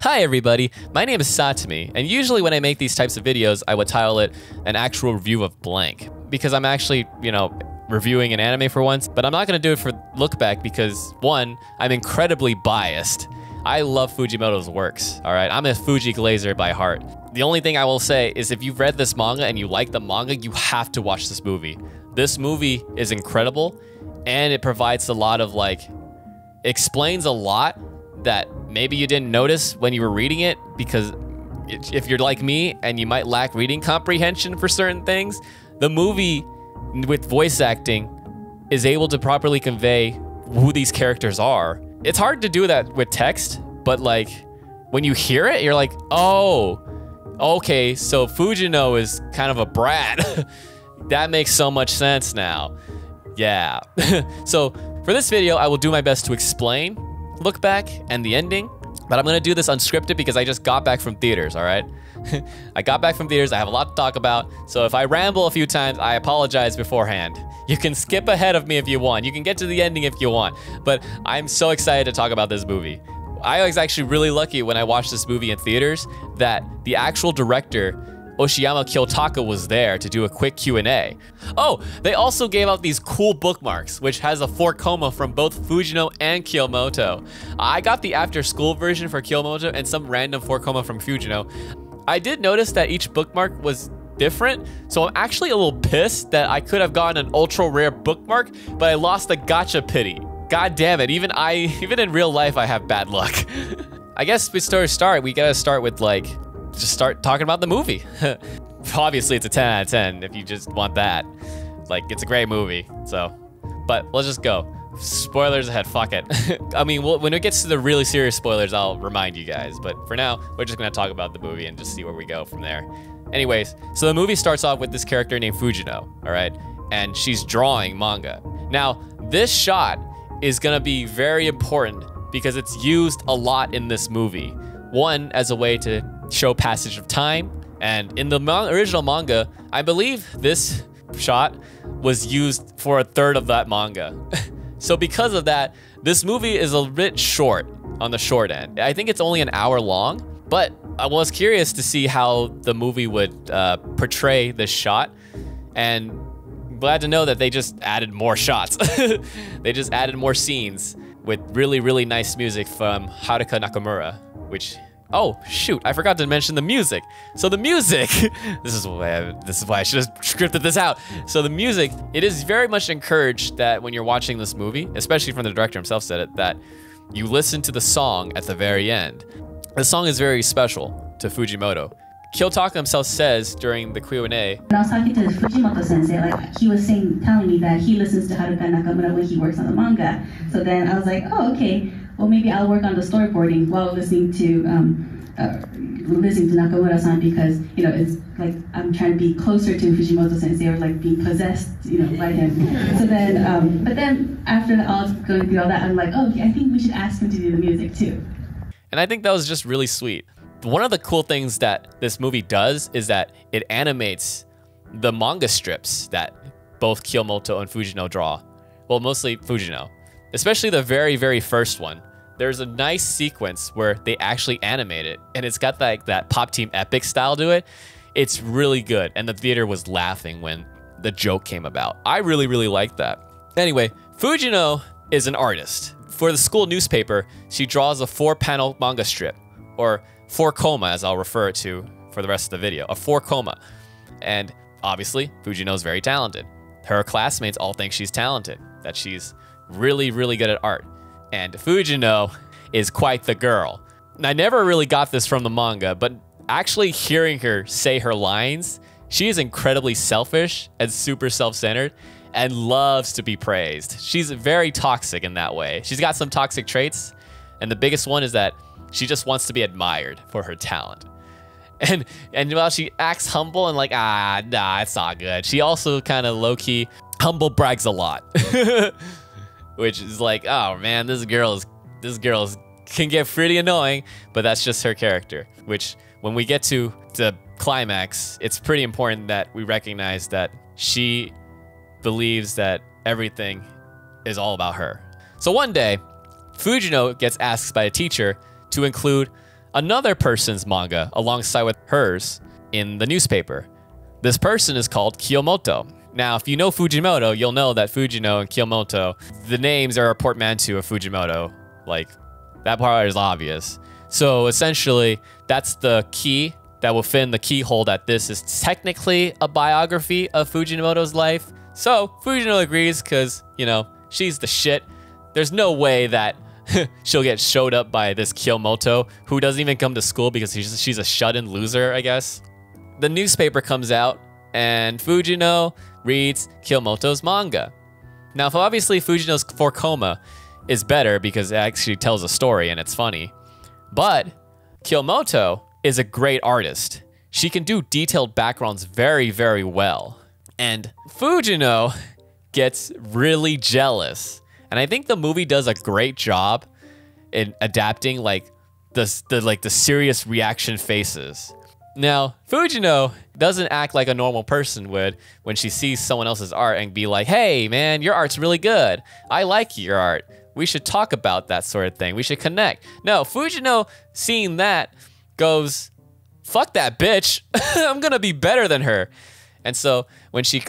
Hi everybody, my name is Satumi, and usually when I make these types of videos, I would title it an actual review of blank, because I'm actually, reviewing an anime for once, but I'm not going to do it for Lookback because, one, I'm incredibly biased. I love Fujimoto's works, alright? I'm a Fuji glazer by heart. The only thing I will say is if you've read this manga and you like the manga, you have to watch this movie. This movie is incredible, and it provides a lot of, explains a lot that maybe you didn't notice when you were reading it, because if you're like me and you might lack reading comprehension for certain things, the movie with voice acting is able to properly convey who these characters are. It's hard to do that with text, but when you hear it, you're like, oh, okay, so Fujino is kind of a brat. That makes so much sense now. Yeah. So for this video, I will do my best to explain Lookback and the ending, but I'm gonna do this unscripted because I just got back from theaters, all right? I got back from theaters, I have a lot to talk about, so if I ramble a few times, I apologize beforehand. You can skip ahead of me if you want, you can get to the ending if you want, but I'm so excited to talk about this movie. I was actually really lucky when I watched this movie in theaters that the actual director, Oshiyama Kyomoto, was there to do a quick Q&A. Oh, they also gave out these cool bookmarks, which has a 4 from both Fujino and Kyomoto. I got the after-school version for Kyomoto and some random 4 from Fujino. I did notice that each bookmark was different, so I'm actually a little pissed that I could have gotten an ultra-rare bookmark, but I lost the gacha pity. God damn it, even in real life, I have bad luck. I guess we gotta start with just start talking about the movie. Obviously, it's a 10 out of 10 if you just want that. It's a great movie, so. But let's just go. Spoilers ahead, fuck it. I mean, when it gets to the really serious spoilers, I'll remind you guys. But for now, we're just gonna talk about the movie and just see where we go from there. Anyways, so the movie starts off with this character named Fujino, all right? And she's drawing manga. Now, this shot is gonna be very important because it's used a lot in this movie. One, as a way to show passage of time, and in the original manga, I believe this shot was used for a third of that manga. So because of that, this movie is a bit short, on the short end. I think it's only an hour long, but I was curious to see how the movie would portray this shot, and glad to know that they just added more shots. They just added more scenes with really, really nice music from Haruka Nakamura, which, oh shoot, I forgot to mention the music. So the music, this is why I should have scripted this out. So the music, it is very much encouraged that when you're watching this movie, especially from the director himself said it, that you listen to the song at the very end. The song is very special to Fujimoto. Kyomoto himself says during the Q&A, when I was talking to Fujimoto sensei, he was telling me that he listens to Haruka Nakamura when he works on the manga. So then I was like, oh, okay. Well, maybe I'll work on the storyboarding while listening to Nakamura-san, because it's I'm trying to be closer to Fujimoto sensei, or being possessed, by him. So then, but then after all going through all that, I'm like, oh, okay, I think we should ask him to do the music too. And I think that was just really sweet. One of the cool things that this movie does is that it animates the manga strips that both Kyomoto and Fujino draw. Well, mostly Fujino, especially the very, very first one. There's a nice sequence where they actually animate it, and it's got that Pop Team Epic style to it. It's really good, and the theater was laughing when the joke came about. I really, really liked that. Anyway, Fujino is an artist. For the school newspaper, she draws a 4-panel manga strip, or 4 as I'll refer it to for the rest of the video, a 4. And obviously, Fujino is very talented. Her classmates all think she's talented, that she's really, really good at art. And Fujino is quite the girl. And I never really got this from the manga, but actually hearing her say her lines, she is incredibly selfish and super self-centered and loves to be praised. She's very toxic in that way. She's got some toxic traits, and the biggest one is that she just wants to be admired for her talent. And while she acts humble and nah, it's not good, she also kind of low-key humble brags a lot. Which is oh man, this girl can get pretty annoying, but that's just her character. Which, when we get to the climax, it's pretty important that we recognize that she believes that everything is all about her. So one day, Fujino gets asked by a teacher to include another person's manga alongside with hers in the newspaper. This person is called Kyomoto. Now, if you know Fujimoto, you'll know that Fujino and Kyomoto, the names are a portmanteau of Fujimoto. Like, that part is obvious. So essentially, that's the key that will fit in the keyhole that this is technically a biography of Fujimoto's life. So Fujino agrees because, you know, she's the shit. There's no way that she'll get showed up by this Kyomoto, who doesn't even come to school because she's a shut-in loser, I guess. The newspaper comes out, and Fujino reads Kyomoto's manga. Now, obviously, Fujino's 4 Koma is better because it actually tells a story and it's funny. But Kyomoto is a great artist. She can do detailed backgrounds very, very well. And Fujino gets really jealous. And I think the movie does a great job in adapting like the serious reaction faces. Now, Fujino doesn't act like a normal person would when she sees someone else's art and be like, hey man, your art's really good. I like your art. We should talk about that sort of thing. We should connect. No, Fujino, seeing that, goes, fuck that bitch. I'm gonna be better than her. And so when she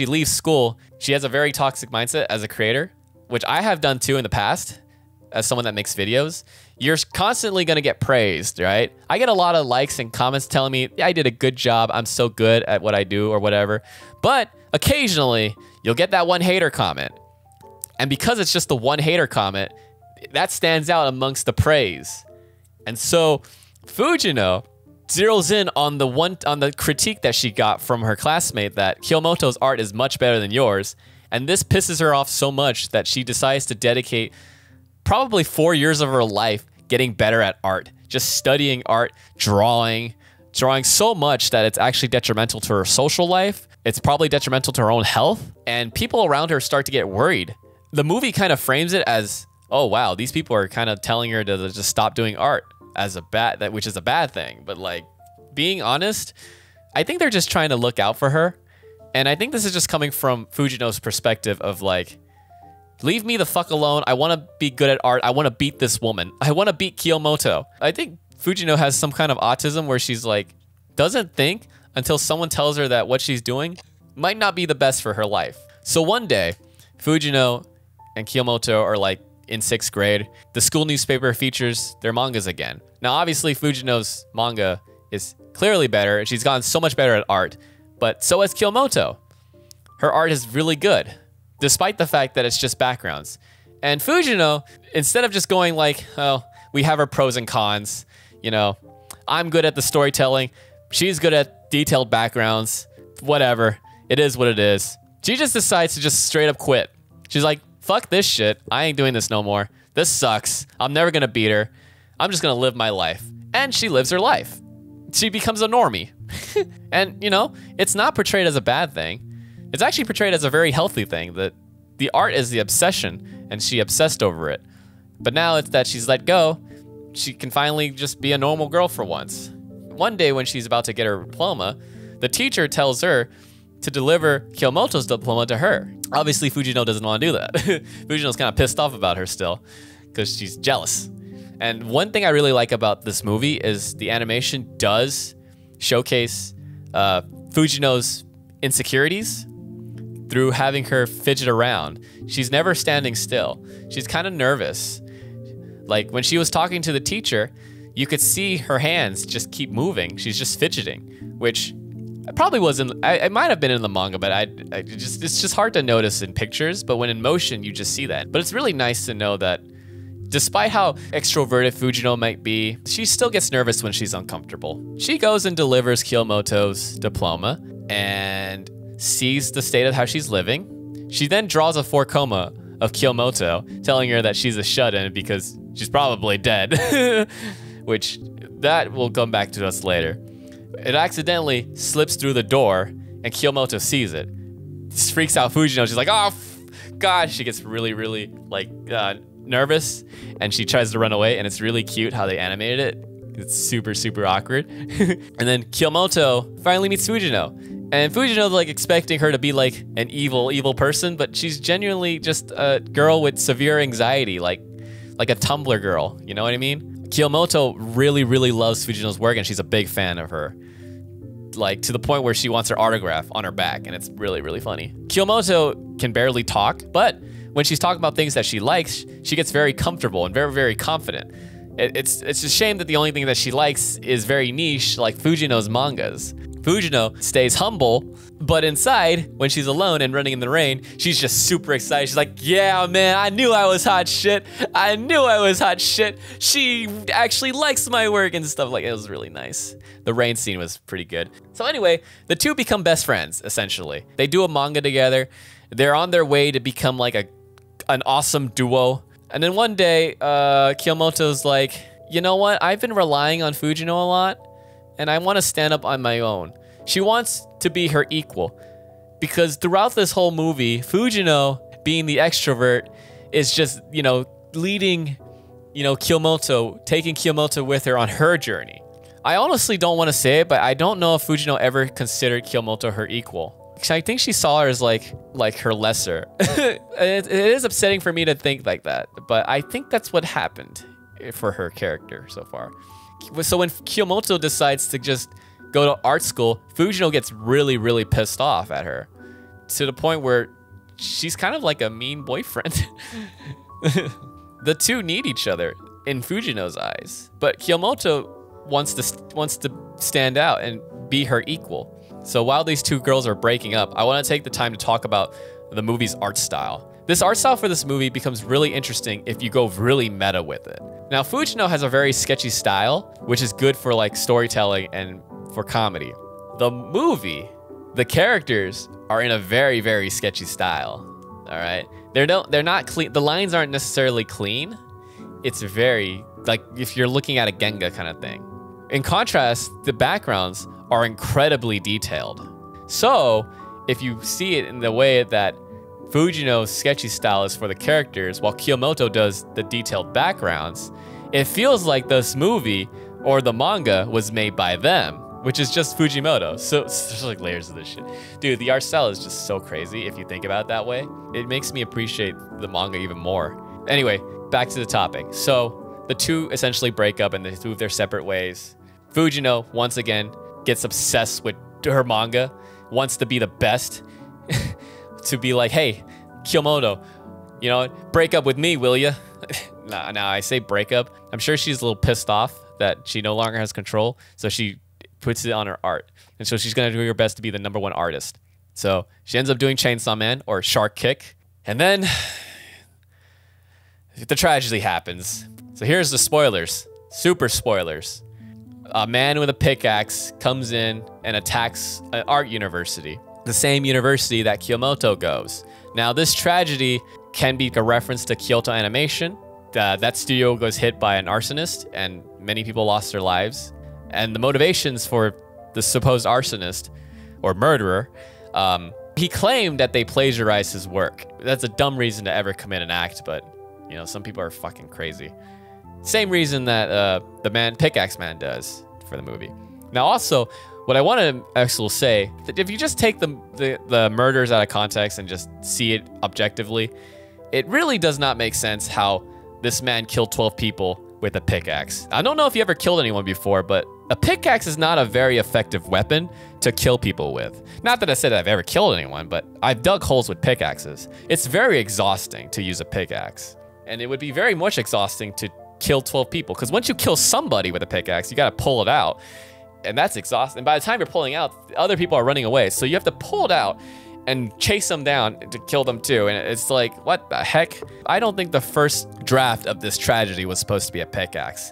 leaves school, she has a very toxic mindset as a creator, which I have done too in the past as someone that makes videos. You're constantly gonna get praised, right? I get a lot of likes and comments telling me, yeah, I did a good job, I'm so good at what I do or whatever. But occasionally, you'll get that one hater comment. And because it's just the one hater comment, that stands out amongst the praise. And so Fujino zeroes in on the critique that she got from her classmate that Kyomoto's art is much better than yours. And this pisses her off so much that she decides to dedicate probably 4 years of her life getting better at art, just studying art, drawing so much that it's actually detrimental to her social life. It's probably detrimental to her own health, and people around her start to get worried. The movie kind of frames it as, oh wow, these people are kind of telling her to just stop doing art as which is a bad thing. But like, being honest, I think they're just trying to look out for her. And I think this is just coming from Fujino's perspective of like, leave me the fuck alone. I want to be good at art. I want to beat this woman. I want to beat Kyomoto. I think Fujino has some kind of autism where she's like, doesn't think until someone tells her that what she's doing might not be the best for her life. So one day, Fujino and Kyomoto are like in 6th grade. The school newspaper features their mangas again. Now, obviously, Fujino's manga is clearly better. She's gotten so much better at art, but so has Kyomoto. Her art is really good, despite the fact that it's just backgrounds. And Fujino, instead of just going like, oh, we have our pros and cons, you know, I'm good at the storytelling, she's good at detailed backgrounds, whatever, it is what it is. She just decides to just straight up quit. She's like, fuck this shit, I ain't doing this no more. This sucks, I'm never gonna beat her. I'm just gonna live my life. And she lives her life. She becomes a normie. And, you know, it's not portrayed as a bad thing. It's actually portrayed as a very healthy thing, that the art is the obsession, and she obsessed over it. But now it's that she's let go, she can finally just be a normal girl for once. One day when she's about to get her diploma, the teacher tells her to deliver Kyomoto's diploma to her. Obviously, Fujino doesn't want to do that. Fujino's kind of pissed off about her still, because she's jealous. And one thing I really like about this movie is the animation does showcase Fujino's insecurities through having her fidget around. She's never standing still. She's kind of nervous. Like when she was talking to the teacher, you could see her hands just keep moving. She's just fidgeting, which probably wasn't, it might have been in the manga, but it's just hard to notice in pictures, but when in motion, you just see that. But it's really nice to know that despite how extroverted Fujino might be, she still gets nervous when she's uncomfortable. She goes and delivers Kyomoto's diploma and sees the state of how she's living. She then draws a 4 Koma of Kyomoto, telling her that she's a shut-in because she's probably dead, which that will come back to us later. It accidentally slips through the door and Kyomoto sees it. This freaks out Fujino. She's like, oh, God. She gets really, really like nervous and she tries to run away, and it's really cute how they animated it. It's super, super awkward. And then Kyomoto finally meets Fujino. And Fujino's like expecting her to be like an evil person, but she's genuinely just a girl with severe anxiety, like a Tumblr girl, you know what I mean? Kyomoto really, really loves Fujino's work, and she's a big fan of her. Like, to the point where she wants her autograph on her back, and it's really, really funny. Kyomoto can barely talk, but when she's talking about things that she likes, she gets very comfortable and very, very confident. It's a shame that the only thing that she likes is very niche, like Fujino's mangas. Fujino stays humble, but inside, when she's alone and running in the rain, she's just super excited. She's like, yeah, man, I knew I was hot shit. I knew I was hot shit. She actually likes my work and stuff. Like, it was really nice. The rain scene was pretty good. So anyway, the two become best friends, essentially. They do a manga together. They're on their way to become like an awesome duo. And then one day, Kyomoto's like, you know what? I've been relying on Fujino a lot, and I want to stand up on my own. She wants to be her equal, because throughout this whole movie, Fujino, being the extrovert, is just, you know, leading, you know, Kyomoto, taking Kyomoto with her on her journey. I honestly don't want to say it, but I don't know if Fujino ever considered Kyomoto her equal. I think she saw her as like her lesser. It is upsetting for me to think like that, but I think that's what happened for her character so far. So when Kyomoto decides to just go to art school, Fujino gets really, really pissed off at her, to the point where she's kind of like a mean boyfriend. The two need each other in Fujino's eyes, but Kyomoto wants to stand out and be her equal. So while these two girls are breaking up, I want to take the time to talk about the movie's art style. This art style for this movie becomes really interesting if you go really meta with it. Now, Fujino has a very sketchy style, which is good for like storytelling and for comedy. The movie, the characters are in a very, very sketchy style. All right, they're not clean. The lines aren't necessarily clean. It's very like if you're looking at a Genga kind of thing. In contrast, the backgrounds are incredibly detailed. So if you see it in the way that Fujino's sketchy style is for the characters, while Kyomoto does the detailed backgrounds, it feels like this movie or the manga was made by them, which is just Fujimoto. So there's like layers of this shit. Dude, the art style is just so crazy if you think about it that way. It makes me appreciate the manga even more. Anyway, back to the topic. So the two essentially break up and they move their separate ways. Fujino, once again, gets obsessed with her manga, wants to be the best, to be like, hey, Kyomoto, you know, break up with me, will ya? Now I say break up. I'm sure she's a little pissed off that she no longer has control, so she puts it on her art. And so she's gonna do her best to be the #1 artist. So she ends up doing Chainsaw Man or Shark Kick, and then the tragedy happens. So here's the spoilers, super spoilers. A man with a pickaxe comes in and attacks an art university, the same university that Kyomoto goes. Now, this tragedy can be a reference to Kyoto Animation. That studio was hit by an arsonist and many people lost their lives. And the motivations for the supposed arsonist or murderer, he claimed that they plagiarized his work. That's a dumb reason to ever commit an act, but you know, some people are fucking crazy. Same reason that the Pickaxe Man does for the movie. Now also, what I want to actually say, that if you just take the murders out of context and just see it objectively, it really does not make sense how this man killed 12 people with a pickaxe. I don't know if you ever killed anyone before, but a pickaxe is not a very effective weapon to kill people with. Not that I said I've ever killed anyone, but I've dug holes with pickaxes. It's very exhausting to use a pickaxe. And it would be very much exhausting to kill 12 people, because once you kill somebody with a pickaxe, you gotta pull it out, and that's exhausting. And by the time you're pulling out, other people are running away, so you have to pull it out and chase them down to kill them too. And it's like, what the heck? I don't think the first draft of this tragedy was supposed to be a pickaxe.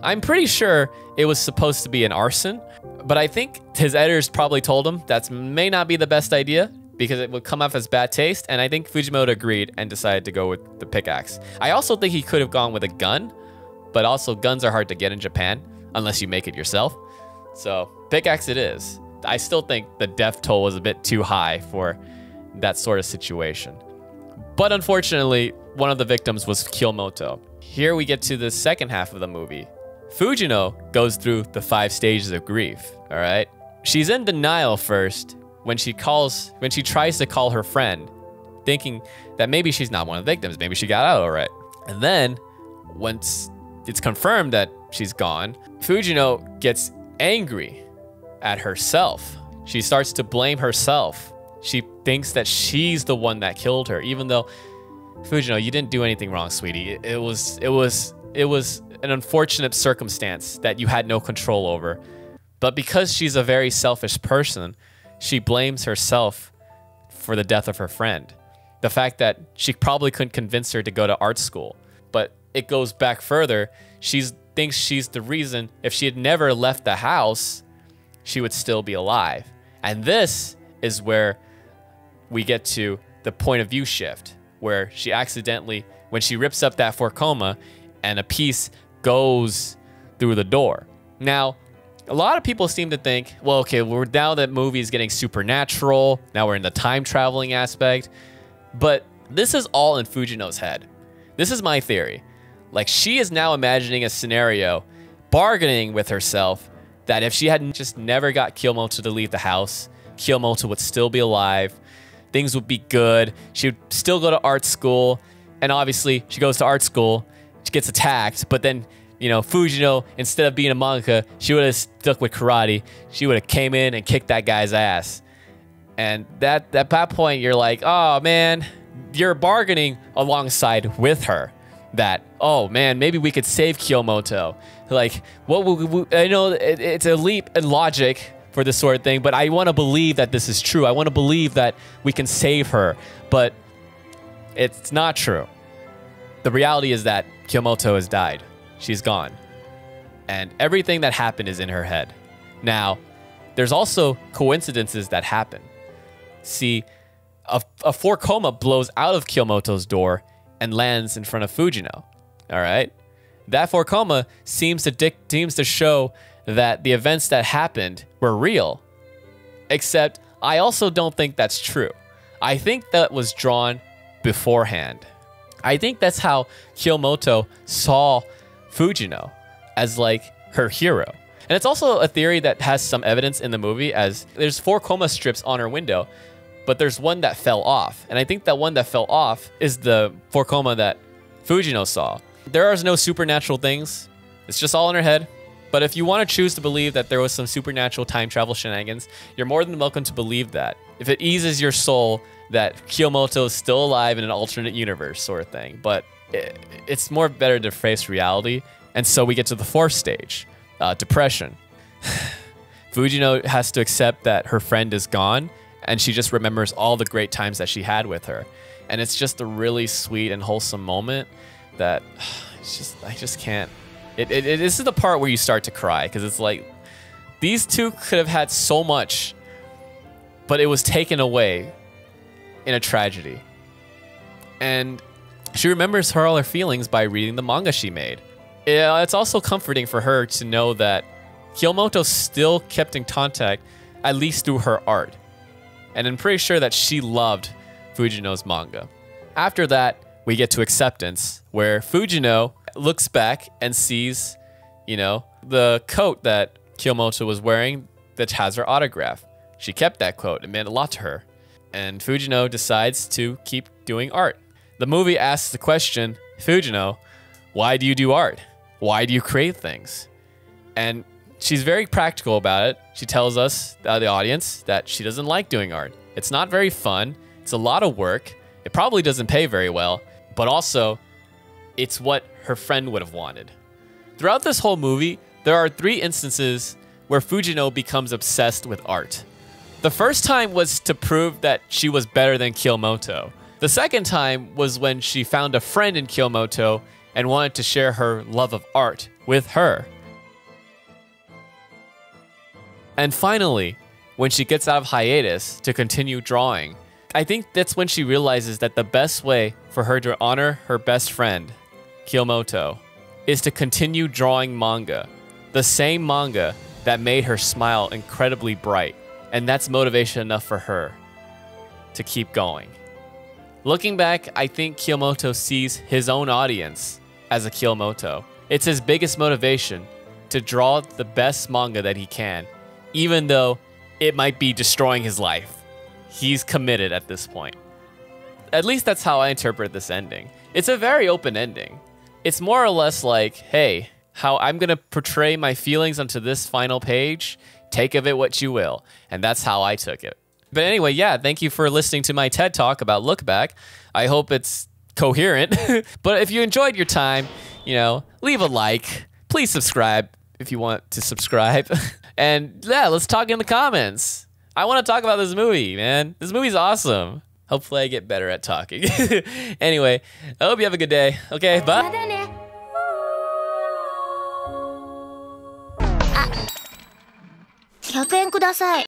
I'm pretty sure it was supposed to be an arson, but I think his editors probably told him that may not be the best idea, because it would come off as bad taste, and I think Fujimoto agreed and decided to go with the pickaxe. I also think he could have gone with a gun, but also guns are hard to get in Japan, unless you make it yourself. So, pickaxe it is. I still think the death toll was a bit too high for that sort of situation. But unfortunately, one of the victims was Kyomoto. Here we get to the second half of the movie. Fujino goes through the 5 stages of grief, all right? She's in denial first, when she tries to call her friend, thinking that maybe she's not one of the victims, maybe she got out all right. And then, once it's confirmed that she's gone, Fujino gets angry at herself. She starts to blame herself. She thinks that she's the one that killed her, even though, Fujino, you didn't do anything wrong, sweetie. It was an unfortunate circumstance that you had no control over. But because she's a very selfish person, she blames herself for the death of her friend. The fact that she probably couldn't convince her to go to art school. But it goes back further. She thinks she's the reason. If she had never left the house, she would still be alive. And this is where we get to the point of view shift, where she accidentally, when she rips up that forcoma and a piece goes through the door. Now, a lot of people seem to think, well, okay, now that movie is getting supernatural. Now we're in the time traveling aspect. But this is all in Fujino's head. This is my theory. Like, she is now imagining a scenario, bargaining with herself, that if she had just never got Kyomoto to leave the house, Kyomoto would still be alive. Things would be good. She would still go to art school. And obviously, she goes to art school. She gets attacked. But then, you know, Fujino, instead of being a mangaka, she would have stuck with karate. She would have came in and kicked that guy's ass. And at that point, you're like, oh, man, you're bargaining alongside with her. That, oh, man, maybe we could save Kyomoto. Like, I know it's a leap in logic for this sort of thing, but I want to believe that this is true. I want to believe that we can save her, but it's not true. The reality is that Kyomoto has died. She's gone. And everything that happened is in her head. Now, there's also coincidences that happen. See, a forcoma blows out of Kyomoto's door and lands in front of Fujino. All right? That forcoma seems to show that the events that happened were real. Except, I also don't think that's true. I think that was drawn beforehand. I think that's how Kyomoto saw Fujino, as like her hero. And it's also a theory that has some evidence in the movie, as there's 4 coma strips on her window, but there's one that fell off. And I think that one that fell off is the 4 coma that Fujino saw. There are no supernatural things. It's just all in her head. But if you want to choose to believe that there was some supernatural time travel shenanigans, you're more than welcome to believe that. If it eases your soul that Kyomoto is still alive in an alternate universe sort of thing. But it's more better to face reality. And so we get to the 4th stage, depression. Fujino has to accept that her friend is gone, and she just remembers all the great times that she had with her. And it's just a really sweet and wholesome moment that I just can't. This is the part where you start to cry, because it's like, these two could have had so much, but it was taken away in a tragedy. And she remembers all her feelings by reading the manga she made. It's also comforting for her to know that Kyomoto still kept in contact, at least through her art. And I'm pretty sure that she loved Fujino's manga. After that, we get to acceptance, where Fujino looks back and sees, you know, the coat that Kyomoto was wearing that has her autograph. She kept that coat. It meant a lot to her. And Fujino decides to keep doing art. The movie asks the question, Fujino, why do you do art? Why do you create things? And she's very practical about it. She tells us, the audience, that she doesn't like doing art. It's not very fun. It's a lot of work. It probably doesn't pay very well. But also, it's what her friend would have wanted. Throughout this whole movie, there are 3 instances where Fujino becomes obsessed with art. The first time was to prove that she was better than Kyomoto. The second time was when she found a friend in Kyomoto and wanted to share her love of art with her. And finally, when she gets out of hiatus to continue drawing, I think that's when she realizes that the best way for her to honor her best friend, Kyomoto, is to continue drawing manga. The same manga that made her smile incredibly bright. And that's motivation enough for her to keep going. Looking back, I think Kyomoto sees his own audience as a Kyomoto. It's his biggest motivation to draw the best manga that he can, even though it might be destroying his life. He's committed at this point. At least that's how I interpret this ending. It's a very open ending. It's more or less like, hey, how I'm gonna portray my feelings onto this final page, take of it what you will. And that's how I took it. But anyway, yeah, thank you for listening to my TED Talk about Look Back. I hope it's coherent. But if you enjoyed your time, you know, leave a like. Please subscribe if you want to subscribe. And yeah, let's talk in the comments. I want to talk about this movie, man. This movie's awesome. Hopefully I get better at talking. Anyway, I hope you have a good day. Okay, bye. 100円ください。